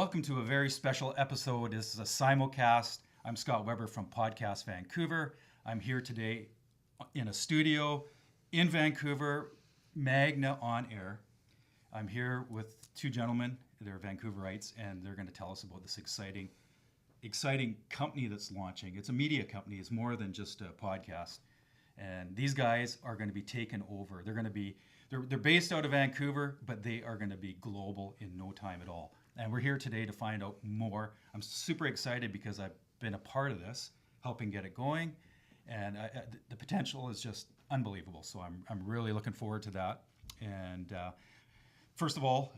welcome to a very special episode. This is a simulcast. I'm Scott Weber from Podcast Vancouver. I'm here today in a studio in Vancouver, Magna on Air. I'm here with two gentlemen. They're Vancouverites, and they're going to tell us about this exciting company that's launching. It's a media company. It's more than just a podcast. And these guys are going to be taken over. They're based out of Vancouver, but they are going to be global in no time at all. And we're here today to find out more. I'm super excited because I've been a part of this, helping get it going, and the potential is just unbelievable. So I'm really looking forward to that. And first of all,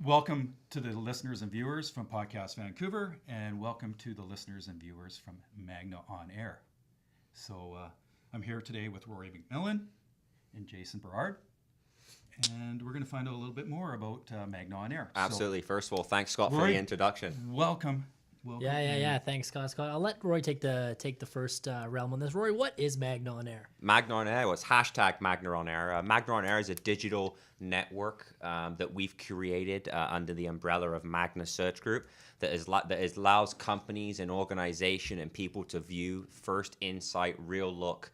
welcome to the listeners and viewers from Podcast Vancouver, and welcome to the listeners and viewers from Magna on Air. So I'm here today with Rory McMillan and Jason Berard. And we're going to find out a little bit more about Magna on Air. Absolutely. So, First of all, thanks, Scott, Rory, for the introduction. Welcome. Yeah. Thanks, Scott. I'll let Rory take the first realm on this. Rory, what is Magna on Air? Magna on Air was hashtag Magna on Air. Magna on Air is a digital network that we've created under the umbrella of Magna Search Group that allows companies and organization and people to view first insight, real look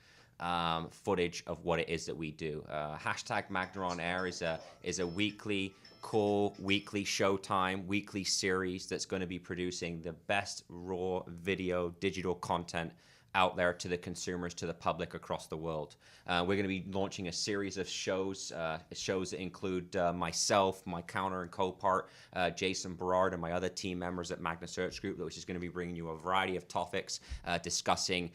footage of what it is that we do. Hashtag Magna on Air is a weekly call, weekly showtime, weekly series that's going to be producing the best raw video digital content out there to the consumers, to the public across the world. We're going to be launching a series of shows that include myself, my counter and co-part, Jason Berard, and my other team members at Magna Search Group, which is going to be bringing you a variety of topics, discussing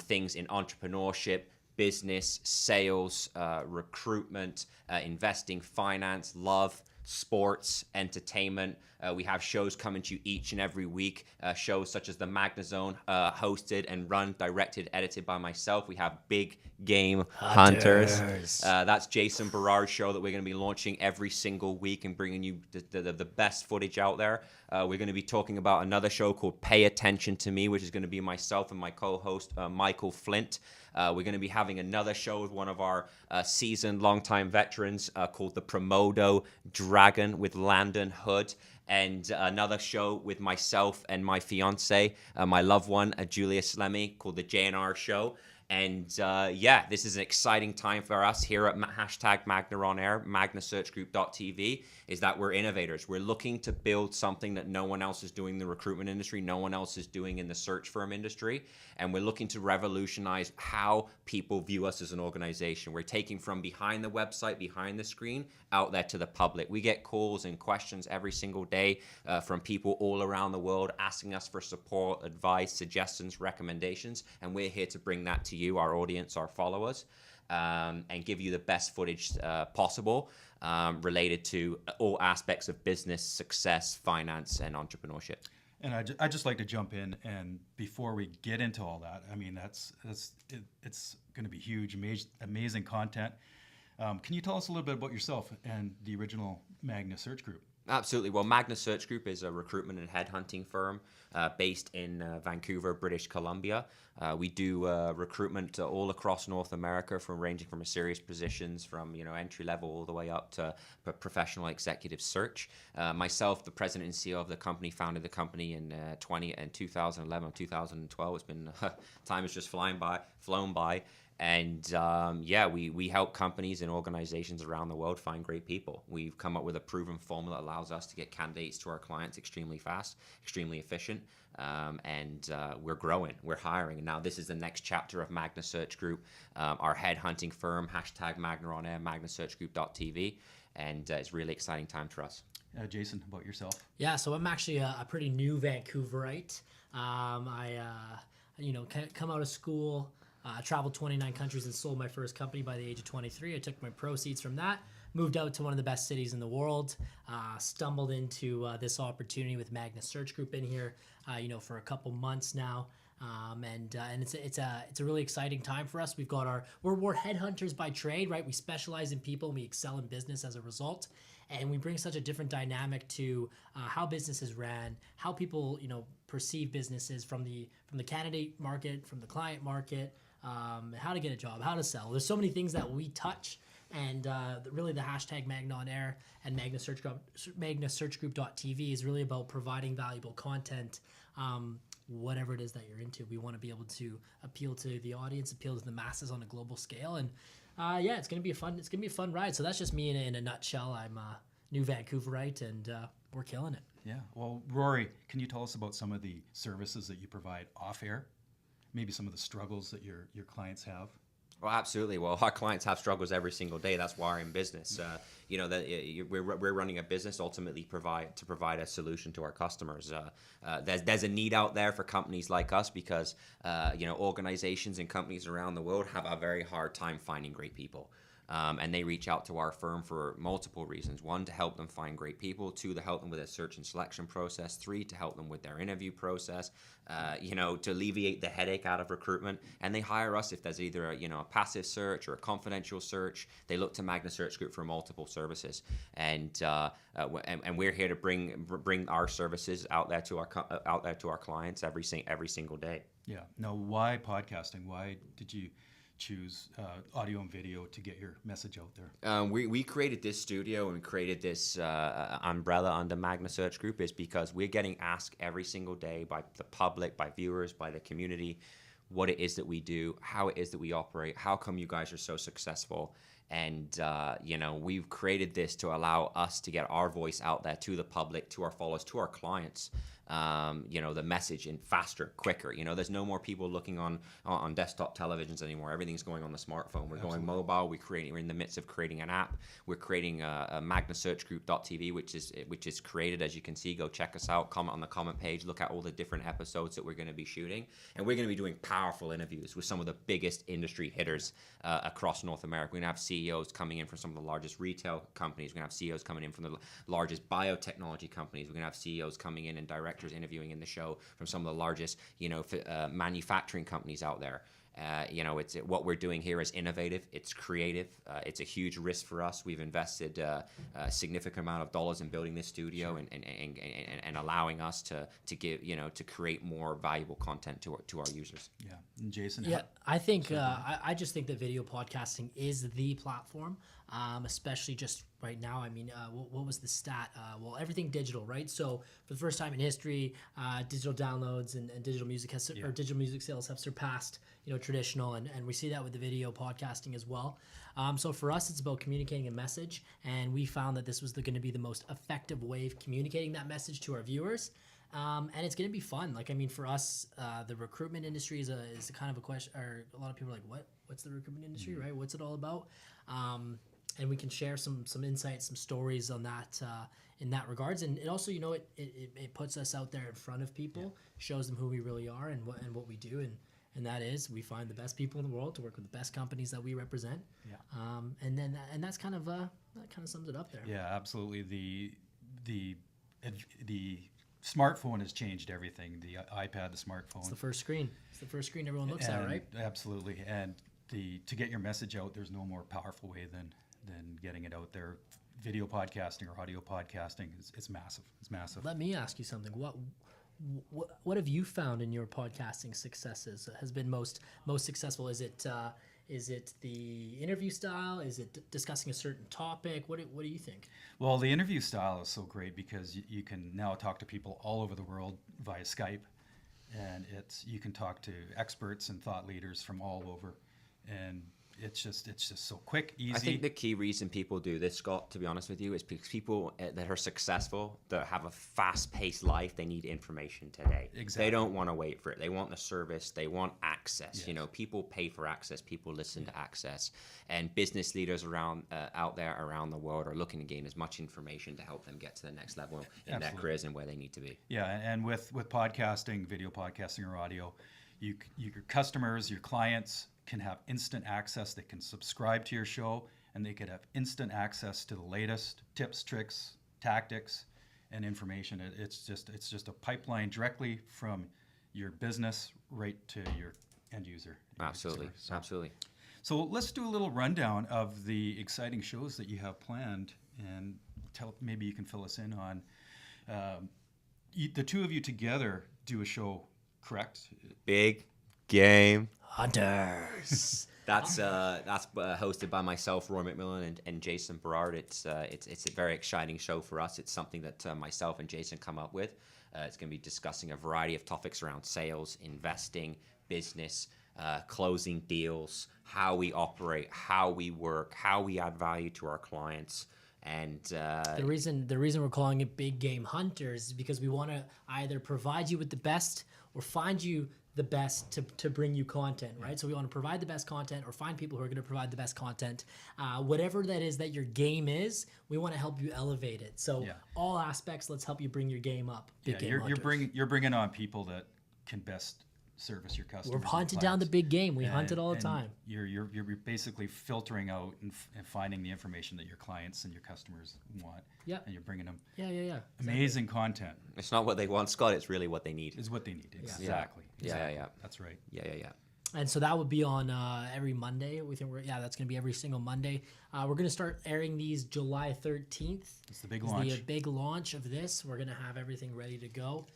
things in entrepreneurship, business, sales, recruitment, investing, finance, love, sports, entertainment. We have shows coming to you each and every week, shows such as the Magna Zone, hosted and run, directed, edited by myself. We have Big Game Hunters. That's Jason Berard's show that we're going to be launching every single week and bringing you the best footage out there. We're going to be talking about another show called Pay Attention to Me, which is going to be myself and my co-host, Michael Flint. We're going to be having another show with one of our seasoned longtime veterans called The Promodo Dragon with Landon Hood. And another show with myself and my fiance, my loved one, Julia Slemmy, called The JNR Show. And this is an exciting time for us here at hashtag Magna on Air, magnasearchgroup.tv, is that we're innovators. We're looking to build something that no one else is doing in the recruitment industry, no one else is doing in the search firm industry. And we're looking to revolutionize how people view us as an organization. We're taking from behind the website, behind the screen, out there to the public. We get calls and questions every single day from people all around the world asking us for support, advice, suggestions, recommendations. And we're here to bring that to you, our audience, our followers, and give you the best footage possible related to all aspects of business, success, finance, and entrepreneurship. And I just like to jump in, and before we get into all that, I mean, it's going to be huge, amazing content. Can you tell us a little bit about yourself and the original Magna Search Group? Absolutely. Well, Magna Search Group is a recruitment and headhunting firm based in Vancouver, British Columbia. We do recruitment all across North America, ranging from serious positions from entry level all the way up to professional executive search. Myself, the president and CEO of the company, founded the company in 2011 or 2012. It's been time has just flown by. And we help companies and organizations around the world find great people. We've come up with a proven formula that allows us to get candidates to our clients extremely fast, extremely efficient, and we're growing, we're hiring. And now this is the next chapter of Magna Search Group, our headhunting firm, hashtag Magna on Air, magnasearchgroup.tv, and it's a really exciting time for us. Jason, about yourself? Yeah, so I'm actually a pretty new Vancouverite. I come out of school. I traveled 29 countries and sold my first company by the age of 23. I took my proceeds from that, moved out to one of the best cities in the world, stumbled into this opportunity with Magna Search Group in here, for a couple months now. And it's a really exciting time for us. We've got we're headhunters by trade, right? We specialize in people and we excel in business as a result. And we bring such a different dynamic to how business is ran, how people, perceive businesses from the candidate market, from the client market, how to get a job, how to sell. There's so many things that we touch And really the hashtag magnaonair and magnasearchgroup.tv is really about providing valuable content, whatever it is that you're into. We want to be able to appeal to the audience, appeal to the masses on a global scale. And it's gonna be a fun ride. So that's just me in a nutshell. I'm a new Vancouverite, and we're killing it. Yeah. Well, Rory, can you tell us about some of the services that you provide off air? Maybe some of the struggles that your clients have? Well, absolutely. Well, our clients have struggles every single day. That's why we're in business. We're running a business ultimately to provide a solution to our customers. There's a need out there for companies like us because organizations and companies around the world have a very hard time finding great people. And they reach out to our firm for multiple reasons. One, to help them find great people. Two, to help them with their search and selection process. Three, to help them with their interview process. To alleviate the headache out of recruitment. And they hire us if there's either a passive search or a confidential search. They look to Magna Search Group for multiple services. And we're here to bring our services out there to our clients every single day. Yeah. Now, why podcasting? Why did you choose audio and video to get your message out there? We created this studio and created this umbrella under Magna Search Group is because we're getting asked every single day by the public, by viewers, by the community, what it is that we do, how it is that we operate, how come you guys are so successful. And, we've created this to allow us to get our voice out there to the public, to our followers, to our clients. The message in faster, quicker. There's no more people looking on desktop televisions anymore. Everything's going on the smartphone. We're going mobile. We're in the midst of creating an app. We're creating a magnasearchgroup.tv, which is created, as you can see. Go check us out. Comment on the comment page. Look at all the different episodes that we're going to be shooting, and we're going to be doing powerful interviews with some of the biggest industry hitters across North America. We're going to have CEOs coming in from some of the largest retail companies. We're going to have CEOs coming in from the largest biotechnology companies. We're going to have CEOs coming in and directors interviewing in the show from some of the largest, manufacturing companies out there. It's what we're doing here is innovative. It's creative. It's a huge risk for us. We've invested a significant amount of dollars in building this studio and allowing us to give to create more valuable content to our users. Yeah, and Jason. Yeah, I think I just think that video podcasting is the platform, especially just right now. I mean, what was the stat? Everything digital, right? So for the first time in history, digital downloads and digital music or digital music sales have surpassed traditional, and we see that with the video podcasting as well. So for us, it's about communicating a message, and we found that this was going to be the most effective way of communicating that message to our viewers. And it's going to be fun. For us, the recruitment industry is a kind of a question, or a lot of people are like, what's the recruitment industry, right? What's it all about? And we can share some insights, some stories on that in that regards. And it also, it puts us out there in front of people, shows them who we really are and what we do. And that is, we find the best people in the world to work with the best companies that we represent. Yeah. And that's kind of that kind of sums it up there. Yeah, absolutely. The smartphone has changed everything. The iPad, the smartphone. It's the first screen. It's the first screen everyone looks at, right? Absolutely. And to get your message out, there's no more powerful way than getting it out there. Video podcasting or audio podcasting it's massive. It's massive. Let me ask you something. What have you found in your podcasting successes has been most successful? Is it the interview style? Is it discussing a certain topic? What do you think? Well, the interview style is so great because you can now talk to people all over the world via Skype, and you can talk to experts and thought leaders from all over, and it's just so quick, easy. I think the key reason people do this, Scott, to be honest with you, is because people that are successful, that have a fast-paced life, they need information today. Exactly. They don't want to wait for it. They want the service. They want access. Yes. People pay for access. People listen to access. And business leaders out there around the world are looking to gain as much information to help them get to the next level in their careers and where they need to be. Yeah, and with podcasting, video podcasting or audio, your customers, your clients can have instant access. They can subscribe to your show, and they could have instant access to the latest tips, tricks, tactics, and information. It's just a pipeline directly from your business right to your end user. Absolutely, absolutely. So let's do a little rundown of the exciting shows that you have planned, and maybe you can fill us in on. The two of you together do a show, correct? Big Game Hunters. That's hosted by myself, Roy McMillan, and Jason Berard. It's a very exciting show for us. It's something that myself and Jason come up with. It's going to be discussing a variety of topics around sales, investing, business, closing deals, how we operate, how we work, how we add value to our clients. And the reason we're calling it Big Game Hunters is because we want to either provide you with the best or find you the best to bring you content, right? So we want to provide the best content or find people who are going to provide the best content. Whatever that is that your game is, we want to help you elevate it. So all aspects, let's help you bring your game up. You're bringing on people that can best service your customers. We're hunting down the big game. We hunt it all the time. You're basically filtering out and finding the information that your clients and your customers want. Yeah. And you're bringing them Exactly. amazing content. it's not what they want, Scott. It's really what they need. Is what they need. Exactly. Yeah. That's right. Yeah. And so that would be on every Monday. We think that's going to be every single Monday. We're going to start airing these July 13th. It's the big launch. The big launch of this. We're going to have everything ready to go.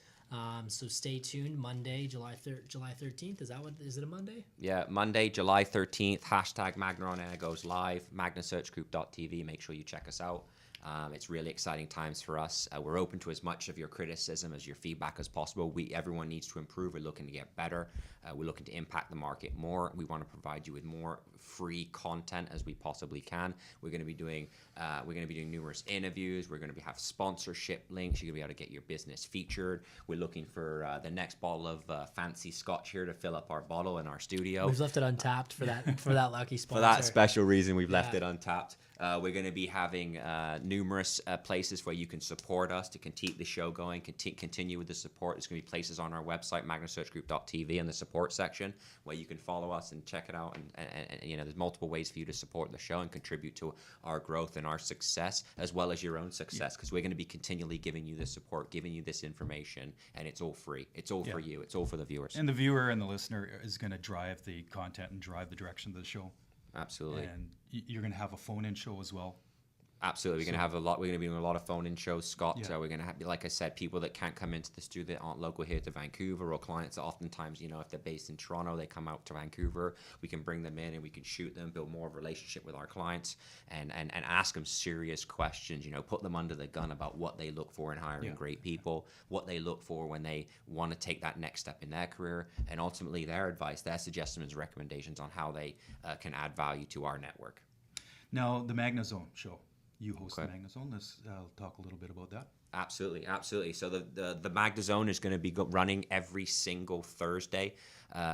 So stay tuned. Monday, July 13th. Is it a Monday? Yeah, Monday, July 13th. Hashtag magnaonair goes live. magnasearchgroup.tv. Make sure you check us out. It's really exciting times for us. We're open to as much of your criticism as your feedback as possible. Everyone needs to improve. We're looking to get better. We're looking to impact the market more. We want to provide you with more free content as we possibly can. We're going to be doing numerous interviews. We're going to have sponsorship links. You're going to be able to get your business featured. We're looking for the next bottle of fancy scotch here to fill up our bottle in our studio. We've left it untapped for that lucky sponsor. For that special reason, we've left it untapped. We're going to be having numerous places where you can support us to keep the show going, continue with the support. There's going to be places on our website, magnasearchgroup.tv, in the support section where you can follow us and check it out. And there's multiple ways for you to support the show and contribute to our growth and our success, as well as your own success, because we're going to be continually giving you this support, giving you this information, and it's all free. It's all for you. It's all for the viewers. And the viewer and the listener is going to drive the content and drive the direction of the show. Absolutely. And you're going to have a phone-in show as well. Absolutely. We're going to be doing a lot of phone-in shows, Scott. Yeah. So we're going to have, like I said, people that can't come into the studio that aren't local here to Vancouver, or clients that oftentimes, if they're based in Toronto, they come out to Vancouver. We can bring them in and we can shoot them, build more of a relationship with our clients, and ask them serious questions, put them under the gun about what they look for in hiring great people, what they look for when they want to take that next step in their career, and ultimately their advice, their suggestions, recommendations on how they can add value to our network. Now, the MagnaZone show. You host the MagnaZone. Let's talk a little bit about that. Absolutely. So the MagnaZone is going to be running every single Thursday.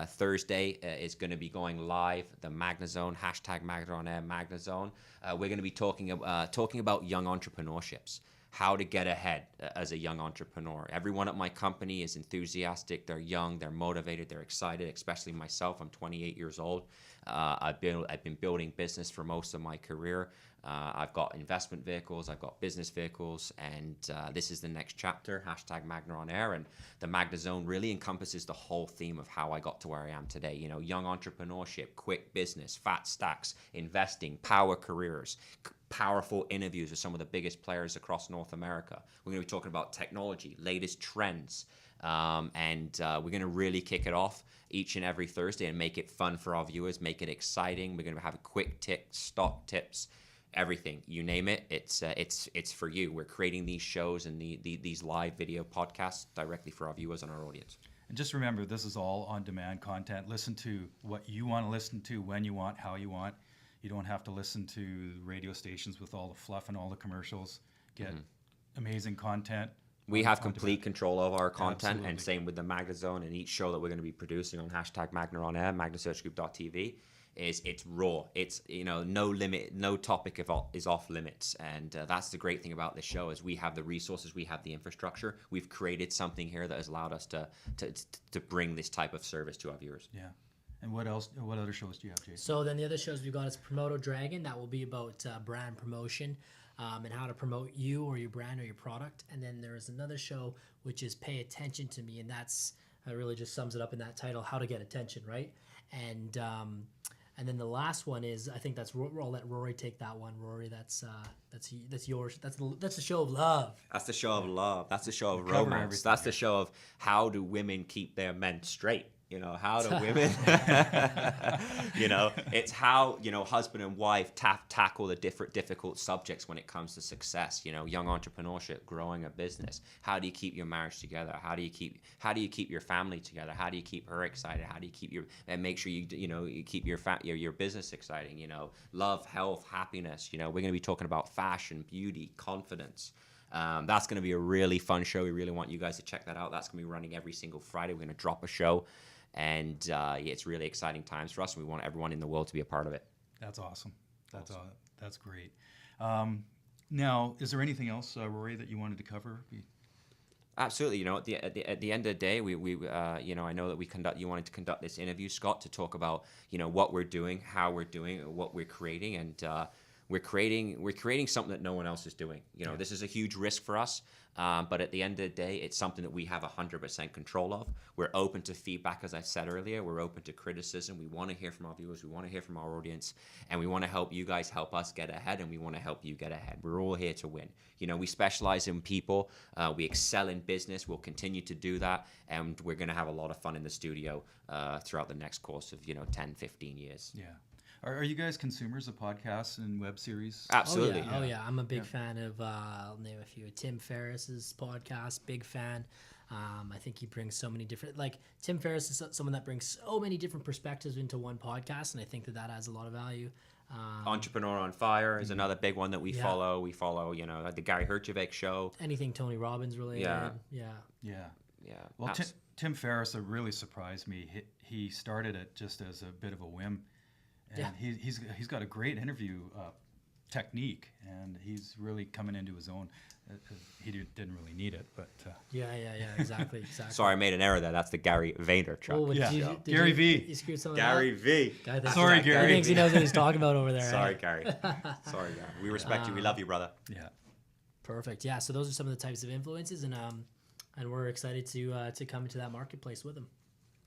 Thursday is going to be going live. The MagnaZone, hashtag magnaonair MagnaZone. We're going to be talking about young entrepreneurships. How to get ahead as a young entrepreneur. Everyone at my company is enthusiastic. They're young. They're motivated. They're excited. Especially myself. I'm 28 years old. I've been building business for most of my career. I've got investment vehicles. I've got business vehicles, and this is the next chapter. Hashtag magnaonair, and the MagnaZone really encompasses the whole theme of how I got to where I am today. Young entrepreneurship, quick business, fat stacks, investing, power careers. Powerful interviews with some of the biggest players across North America. We're going to be talking about technology, latest trends, and we're going to really kick it off each and every Thursday and make it fun for our viewers, make it exciting. We're going to have a quick stock tips, everything, you name it. It's for you. We're creating these shows and these live video podcasts directly for our viewers and our audience. And just remember, this is all on-demand content. Listen to what you want to listen to, when you want, how you want. You don't have to listen to radio stations with all the fluff and all the commercials. Get amazing content. We have complete control of our content, Absolutely. And same with the MagnaZone and each show that we're going to be producing on hashtag magnaonair, magnasearchgroup.tv. It's raw. It's no limit, no topic is off limits, and that's the great thing about this show is we have the resources, we have the infrastructure. We've created something here that has allowed us to bring this type of service to our viewers. Yeah. And what else? What other shows do you have, Jason? So then the other shows we've got is Promoto Dragon. That will be about brand promotion and how to promote you or your brand or your product. And then there is another show which is Pay Attention to Me, and that really just sums it up in that title, how to get attention, right? And then the last one is, I think I'll let Rory take that one. Rory, that's yours. That's the show of love. That's the show of love. That's the show of Cover romance. everything That's here. the show of how do women keep their men straight. You know, how do women, you know, it's how, you know, husband and wife tackle the different difficult subjects when it comes to success, you know, young entrepreneurship, growing a business. How do you keep your marriage together? How do you keep your family together? How do you keep her excited? How do you keep and make sure you keep your business exciting, you know, love, health, happiness. You know, we're going to be talking about fashion, beauty, confidence. That's going to be a really fun show. We really want you guys to check that out. That's going to be running every single Friday. We're going to drop a show. And it's really exciting times for us, and we want everyone in the world to be a part of it. That's awesome. That's great. Now, is there anything else, Rory, that you wanted to cover? Absolutely. You know, at the end of the day, we you know, I know that you wanted to conduct this interview, Scott, to talk about, you know, what we're doing, how we're doing, what we're creating, and we're creating something that no one else is doing. You know, this is a huge risk for us, but at the end of the day, it's something that we have 100% control of. We're open to feedback, as I said earlier. We're open to criticism. We want to hear from our viewers. We want to hear from our audience, and we want to help you guys help us get ahead, and we want to help you get ahead. We're all here to win. You know, we specialize in people. We excel in business. We'll continue to do that, and we're going to have a lot of fun in the studio throughout the next course of, you know, 10, 15 years. Yeah. Are you guys consumers of podcasts and web series? Absolutely. Oh yeah. I'm a big fan of, I'll name a few, Tim Ferriss's podcast, big fan. I think he brings so many different, like Tim Ferriss is someone that brings so many different perspectives into one podcast, and I think that adds a lot of value. Entrepreneur on Fire is another big one that we follow. We follow, you know, the Gary Herjavec show. Anything Tony Robbins related. Yeah. Well, Tim Ferriss really surprised me. He started it just as a bit of a whim. And he's got a great interview technique, and he's really coming into his own. He didn't really need it, but Exactly. Sorry, I made an error there. That's the Gary Vaynerchuk. Oh, Gary V. You screwed some of Gary that? V. Sorry, Gary. He thinks he knows what he's talking about over there. Sorry, right? Gary. Sorry, Gary. We respect you. We love you, brother. Yeah. Perfect. Yeah. So those are some of the types of influences, and we're excited to come into that marketplace with them.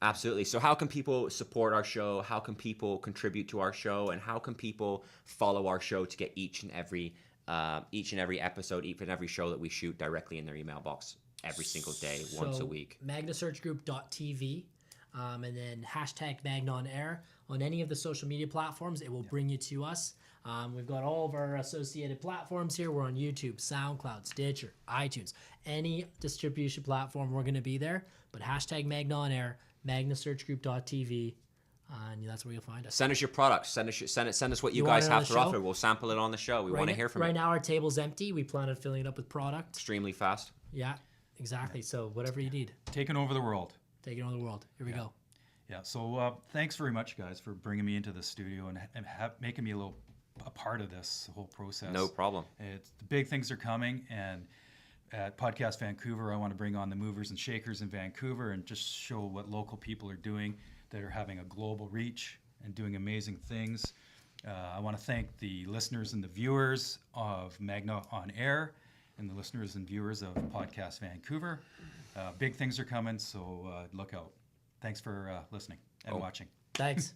Absolutely. So how can people support our show? How can people contribute to our show? And how can people follow our show to get each and every episode, each and every show that we shoot directly in their email box every single day, once a week? magnasearchgroup.tv, and then #magnaonair on any of the social media platforms. It will bring you to us. We've got all of our associated platforms here. We're on YouTube, SoundCloud, Stitcher, iTunes, any distribution platform. We're going to be there. But #magnaonair, magnasearchgroup.tv, and that's where you'll find us. Send us your products. Send us what you guys have to offer. We'll sample it on the show. We want to hear from you. Right now, our table's empty. We plan on filling it up with product. Extremely fast. Yeah, exactly. So whatever you need. Taking over the world. Taking over the world. Here we go. Yeah. So thanks very much, guys, for bringing me into the studio and making me a part of this whole process. No problem. The big things are coming, and at Podcast Vancouver, I want to bring on the movers and shakers in Vancouver and just show what local people are doing that are having a global reach and doing amazing things. I want to thank the listeners and the viewers of Magna on Air and the listeners and viewers of Podcast Vancouver. Big things are coming, so look out. Thanks for listening and watching. Thanks.